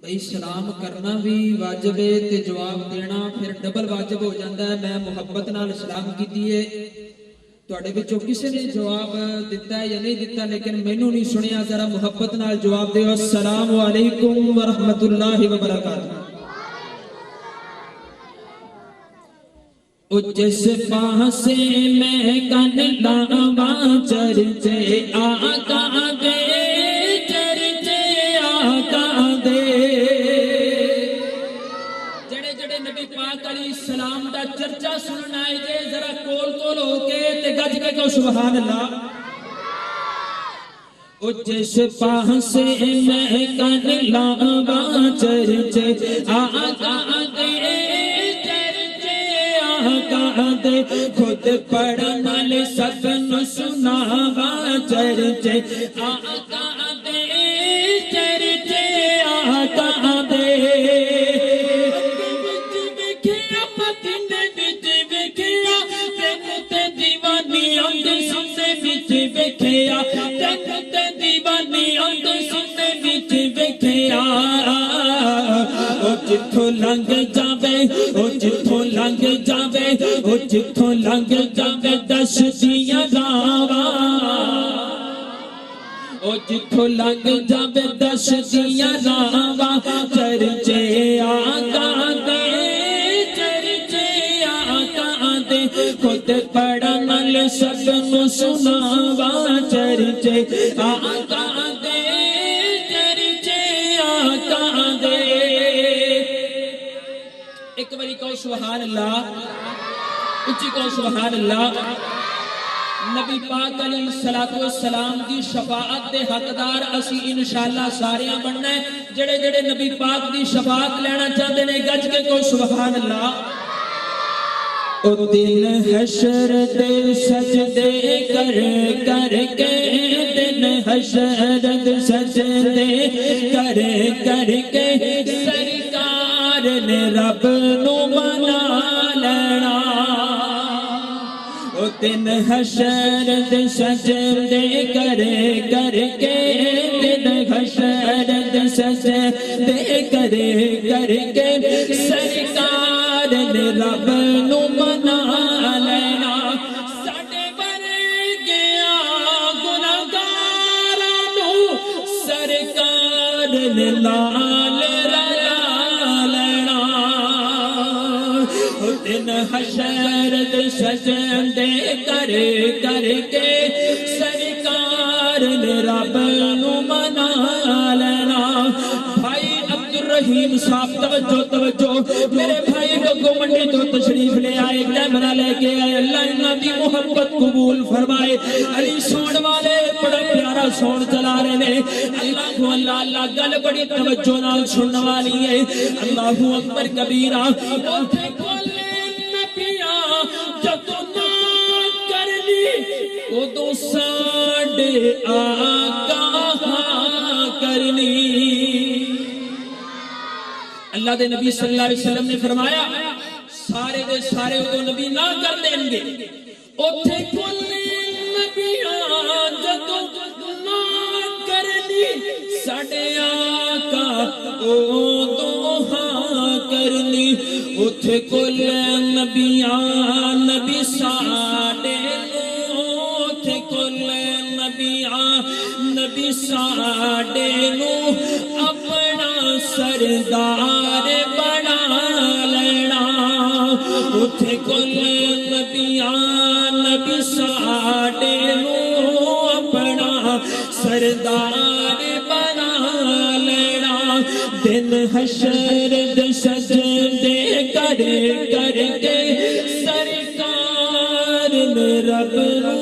بھئی سلام کرنا بھی واجب ہے تے جواب دینا پھر ڈبل واجب ہو جاتا ہے. میں محبت نال سلام کیتی ہے تواڈے وچوں کسے نے جواب دیتا ہے یا نہیں دیتا لیکن مینوں نہیں سنیا. ذرا محبت نال جواب دیو. السلام علیکم ورحمۃ اللہ وبرکاتہ. جس پاسے میں کن لاواں چرچے آقا دے چرچے آقا دے. جڑے جڑے نبی پاک علیہ السلام دا چرچا سننا ہے جے ذرا کول ہو کے تے گج کے کہو سبحان اللہ. جس پاسے میں کن لاواں چرچے آقا دے دے خود پڑھن والے سب نو سناواں چرچے آقا دے چرچے آقا دے. ویکھیا مدینے وچ ویکھیا تینوں تے دیوانی اند سنے وچ ویکھیا تینوں تے دیوانی اند سنے وچ ویکھیا. او جتھوں لنگ جاوے او جتھوں لنگ جاوے او جتھوں لنگ جاوے دس دیاں راواں. او جتھوں لنگ جاوے دس دیاں راواں چرچے آقا دے چرچے آقا دے خود پڑھن والے سب نو سناواں چرچے آقا دے چرچے آقا دے. ایک باری کہو سبحان اللہ اچھی کہو سبحان اللہ. نبی پاک علیہ السلام دی شفاعت دے حقدار اسی انشاءاللہ ساریاں بننا ہے. جڑے جڑے نبی پاک دی شفاعت لینا چاہتے نے گج کے کہو سبحان اللہ. او دن حشر دے سجدے کر کر کے دن حشر دے سجدے کر کر کے سرکار نے رب نو منا لینا. او دن حشر دے سجدے کر کر کے دن حشر دے سجدے کر کر کے سرکار نے رب نو منا لینا. ساڈے ورگیاں گناہگاراں نو سرکار نے لال دن حشر دے سجدے کر کر کے سرکار نے رب نو منا لینا. بھائی عبدالرحیم صاحب توجہ توجہ میرے بھائی لوگوں منڈی تو تشریف لے آئے کیمرہ لے کے آئے. اللہ انہاں دی محبت قبول فرمائے. علی سون والے بڑا پیارا سون چلا رہے نے. اللہ کو اللہ اللہ گل بڑی توجہ نال سننے والی ہے. اللہ اکبر کبیرہ. اوتھے کولے جدو نہ کرنی ادو ساڈے آقا کرنی. اللہ دے نبی صلی اللہ علیہ وسلم نے فرمایا سارے دے سارے ادو نبی نہ کر دیں گے. اوتھے کولے نبیاں جدو نہ کرنی ساڈے آقا ادو ہاں کرنی. اوتھے کولے نبیاں نبی ساڈے نو اوتھے کولے نبیاں نبی ساڈے نو اپنا سردار بنا لینا. اوتھے کولے نبیاں نبی ساڈے نو اپنا سردار بنا لینا. دن حشر دے سجدے کر کر کے سرکار نے رب نو